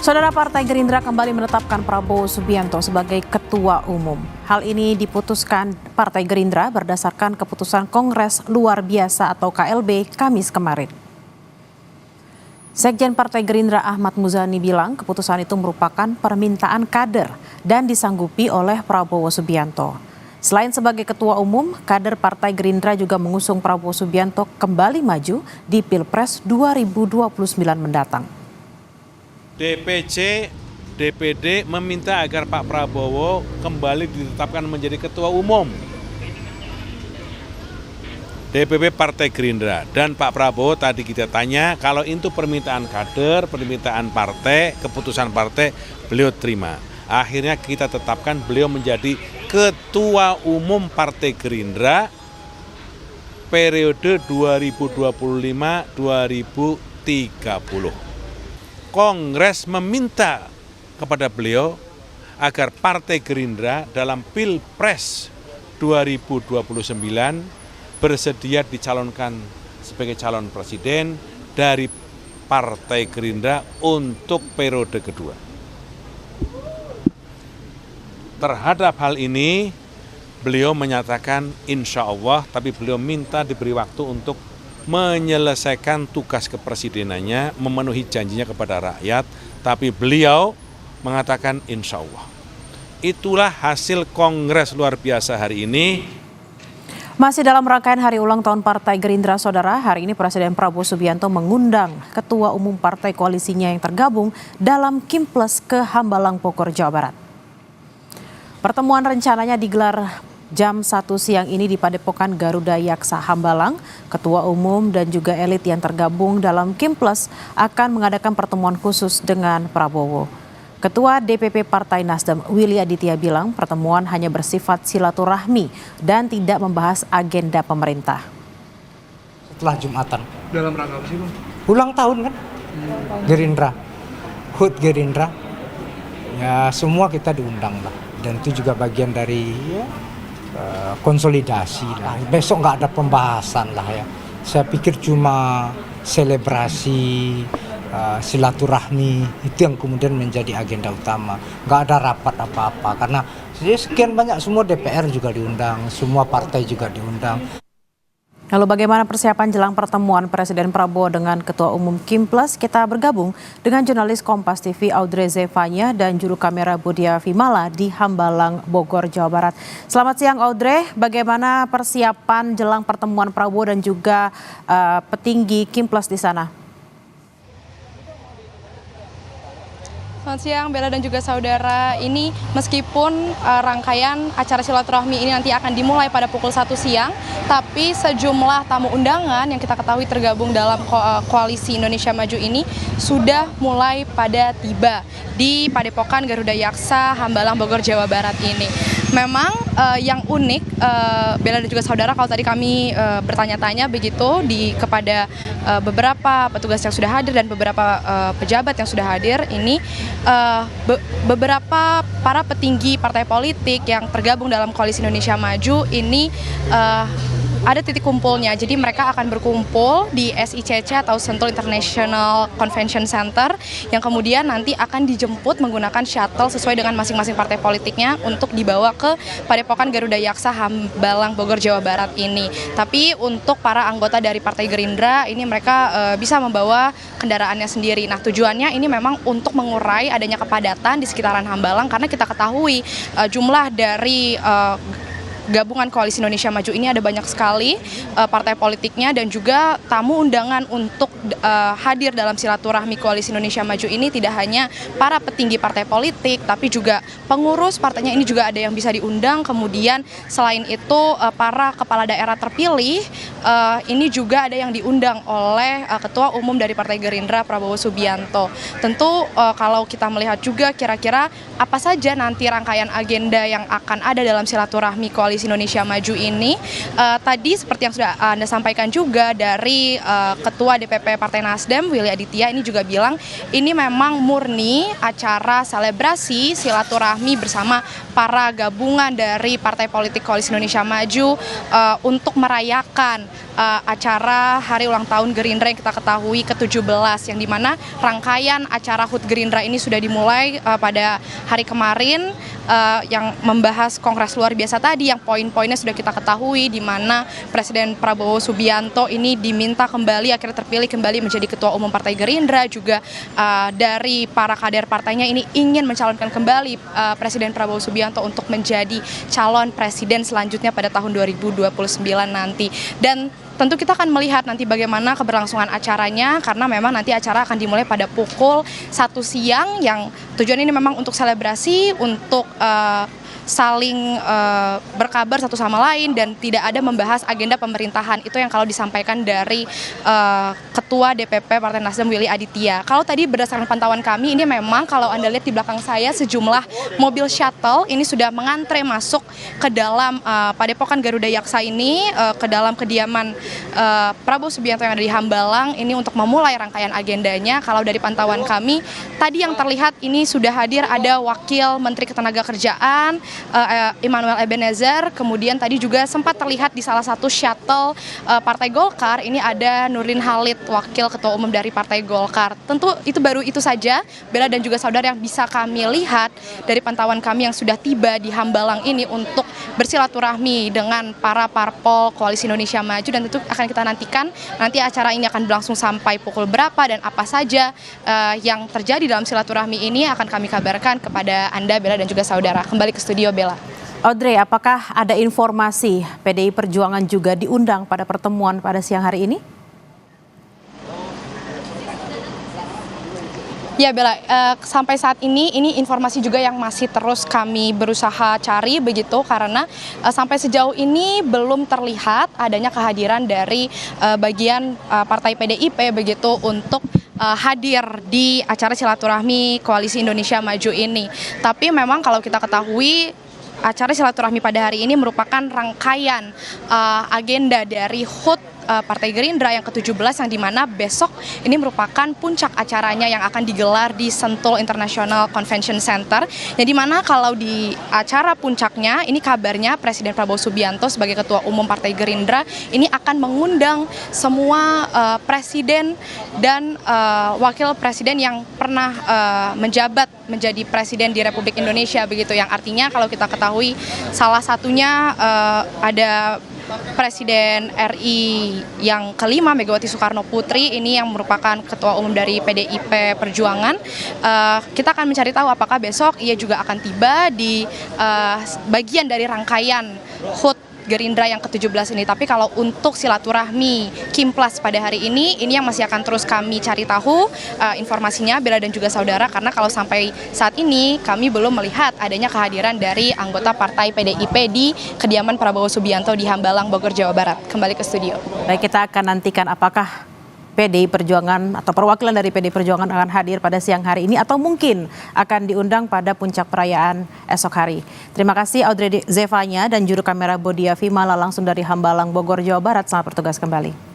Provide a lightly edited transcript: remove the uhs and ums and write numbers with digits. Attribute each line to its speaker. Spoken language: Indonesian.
Speaker 1: Saudara, Partai Gerindra kembali menetapkan Prabowo Subianto sebagai Ketua Umum. Hal ini diputuskan Partai Gerindra berdasarkan keputusan Kongres Luar Biasa atau KLB Kamis kemarin. Sekjen Partai Gerindra Ahmad Muzani bilang keputusan itu merupakan permintaan kader dan disanggupi oleh Prabowo Subianto. Selain sebagai Ketua Umum, kader Partai Gerindra juga mengusung Prabowo Subianto kembali maju di Pilpres 2029 mendatang.
Speaker 2: DPC, DPD meminta agar Pak Prabowo kembali ditetapkan menjadi Ketua Umum DPP Partai Gerindra. Dan Pak Prabowo tadi kita tanya, kalau itu permintaan kader, permintaan partai, keputusan partai, beliau terima. Akhirnya kita tetapkan beliau menjadi Ketua Umum Partai Gerindra periode 2025-2030. Kongres meminta kepada beliau agar Partai Gerindra dalam Pilpres 2029 bersedia dicalonkan sebagai calon presiden dari Partai Gerindra untuk periode kedua. Terhadap hal ini, beliau menyatakan insya Allah, tapi beliau minta diberi waktu untuk menyelesaikan tugas kepresidenannya, memenuhi janjinya kepada rakyat, tapi beliau mengatakan insya Allah. Itulah hasil Kongres Luar Biasa hari ini.
Speaker 1: Masih dalam rangkaian hari ulang tahun Partai Gerindra, Saudara, hari ini Presiden Prabowo Subianto mengundang Ketua Umum Partai Koalisinya yang tergabung dalam Kimples ke Hambalang, Bogor, Jawa Barat. Pertemuan rencananya digelar jam 1 siang ini di Padepokan Garuda Yaksa Hambalang. Ketua Umum dan juga elit yang tergabung dalam Kimples akan mengadakan pertemuan khusus dengan Prabowo. Ketua DPP Partai Nasdem Willy Aditya bilang pertemuan hanya bersifat silaturahmi dan tidak membahas agenda pemerintah.
Speaker 3: Setelah Jumatan.
Speaker 4: Dalam rangka apa sih, Bang?
Speaker 3: Ulang tahun kan? Gerindra. HUT Gerindra. Ya semua kita diundang lah. Dan itu juga bagian dari konsolidasi lah. Besok nggak ada pembahasan lah ya. Saya pikir cuma selebrasi, silaturahmi itu yang kemudian menjadi agenda utama. Nggak ada rapat apa-apa karena sekian banyak, semua DPR juga diundang, semua partai juga diundang.
Speaker 1: Lalu bagaimana persiapan jelang pertemuan Presiden Prabowo dengan Ketua Umum Kimples? Kita bergabung dengan jurnalis Kompas TV Audrey Zevanya dan juru kamera Budia Vimala di Hambalang, Bogor, Jawa Barat. Selamat siang Audrey, bagaimana persiapan jelang pertemuan Prabowo dan juga petinggi Kimples di sana?
Speaker 5: Selamat siang Bella dan juga saudara. Ini meskipun rangkaian acara silaturahmi ini nanti akan dimulai pada pukul 1 siang, tapi sejumlah tamu undangan yang kita ketahui tergabung dalam koalisi Indonesia Maju ini sudah mulai pada tiba di Padepokan Garuda Yaksa Hambalang, Bogor, Jawa Barat ini. Memang yang unik, Bella dan juga saudara, kalau tadi kami bertanya-tanya begitu kepada beberapa petugas yang sudah hadir dan beberapa pejabat yang sudah hadir, ini beberapa para petinggi partai politik yang tergabung dalam koalisi Indonesia Maju ini ada titik kumpulnya. Jadi mereka akan berkumpul di SICC atau Sentul International Convention Center yang kemudian nanti akan dijemput menggunakan shuttle sesuai dengan masing-masing partai politiknya untuk dibawa ke Padepokan Garuda Yaksa Hambalang, Bogor, Jawa Barat ini. Tapi untuk para anggota dari Partai Gerindra ini mereka bisa membawa kendaraannya sendiri. Nah, tujuannya ini memang untuk mengurai adanya kepadatan di sekitaran Hambalang karena kita ketahui jumlah dari gabungan Koalisi Indonesia Maju ini ada banyak sekali partai politiknya dan juga tamu undangan untuk hadir dalam silaturahmi Koalisi Indonesia Maju ini tidak hanya para petinggi partai politik tapi juga pengurus partainya ini juga ada yang bisa diundang. Kemudian selain itu para kepala daerah terpilih ini juga ada yang diundang oleh Ketua Umum dari Partai Gerindra Prabowo Subianto. Tentu kalau kita melihat juga kira-kira apa saja nanti rangkaian agenda yang akan ada dalam silaturahmi Koalisi Koalisi Indonesia Maju ini. Tadi seperti yang sudah Anda sampaikan juga dari Ketua DPP Partai Nasdem Willy Aditya ini juga bilang ini memang murni acara selebrasi silaturahmi bersama para gabungan dari Partai Politik Koalisi Indonesia Maju untuk merayakan acara hari ulang tahun Gerindra yang kita ketahui ke-17, yang dimana rangkaian acara HUT Gerindra ini sudah dimulai pada hari kemarin yang membahas Kongres luar biasa tadi, yang poin-poinnya sudah kita ketahui, di mana Presiden Prabowo Subianto ini diminta kembali, akhirnya terpilih kembali menjadi Ketua Umum Partai Gerindra, juga dari para kader partainya ini ingin mencalonkan kembali Presiden Prabowo Subianto untuk menjadi calon presiden selanjutnya pada tahun 2029 nanti. Dan tentu kita akan melihat nanti bagaimana keberlangsungan acaranya, karena memang nanti acara akan dimulai pada pukul 1 siang, yang tujuan ini memang untuk selebrasi, untuk saling berkabar satu sama lain, dan tidak ada membahas agenda pemerintahan. Itu yang kalau disampaikan dari Ketua DPP Partai Nasdem Willy Aditya. Kalau tadi berdasarkan pantauan kami, ini memang kalau Anda lihat di belakang saya sejumlah mobil shuttle ini sudah mengantre masuk ke dalam Padepokan Garuda Yaksa ini, ke dalam kediaman Prabowo Subianto yang ada di Hambalang ini untuk memulai rangkaian agendanya. Kalau dari pantauan kami, tadi yang terlihat ini sudah hadir ada Wakil Menteri Ketenagakerjaan Immanuel Ebenezer, kemudian tadi juga sempat terlihat di salah satu shuttle Partai Golkar ini ada Nurdin Halid, Wakil Ketua Umum dari Partai Golkar. Tentu itu baru itu saja, Bella dan juga saudara, yang bisa kami lihat dari pantauan kami yang sudah tiba di Hambalang ini untuk bersilaturahmi dengan para parpol Koalisi Indonesia Maju, dan tentu akan kita nantikan nanti acara ini akan berlangsung sampai pukul berapa dan apa saja yang terjadi dalam silaturahmi ini akan kami kabarkan kepada Anda, Bella dan juga saudara. Kembali ke studio, Bella.
Speaker 1: Audrey, apakah ada informasi PDI Perjuangan juga diundang pada pertemuan pada siang hari ini?
Speaker 5: Ya Bella, sampai saat ini informasi juga yang masih terus kami berusaha cari begitu, karena sampai sejauh ini belum terlihat adanya kehadiran dari bagian Partai PDIP begitu untuk hadir di acara silaturahmi Koalisi Indonesia Maju ini. Tapi memang kalau kita ketahui, acara silaturahmi pada hari ini merupakan rangkaian agenda dari HUT Partai Gerindra yang ke-17, yang dimana besok ini merupakan puncak acaranya yang akan digelar di Sentul International Convention Center, yang dimana kalau di acara puncaknya ini kabarnya Presiden Prabowo Subianto sebagai Ketua Umum Partai Gerindra ini akan mengundang semua presiden dan wakil presiden yang pernah menjabat menjadi presiden di Republik Indonesia begitu, yang artinya kalau kita ketahui salah satunya ada Presiden RI yang kelima Megawati Soekarno Putri ini yang merupakan Ketua Umum dari PDIP Perjuangan. Kita akan mencari tahu apakah besok ia juga akan tiba di bagian dari rangkaian HUT Gerindra yang ke-17 ini. Tapi kalau untuk silaturahmi Kimplas pada hari ini yang masih akan terus kami cari tahu informasinya, Bella dan juga saudara, karena kalau sampai saat ini kami belum melihat adanya kehadiran dari anggota Partai PDIP di kediaman Prabowo Subianto di Hambalang, Bogor, Jawa Barat. Kembali ke studio.
Speaker 1: Baik, kita akan nantikan apakah PDI Perjuangan atau perwakilan dari PDI Perjuangan akan hadir pada siang hari ini atau mungkin akan diundang pada puncak perayaan esok hari. Terima kasih Audrey Zevanya dan juru kamera Bodia Vimala langsung dari Hambalang, Bogor, Jawa Barat. Selamat bertugas kembali.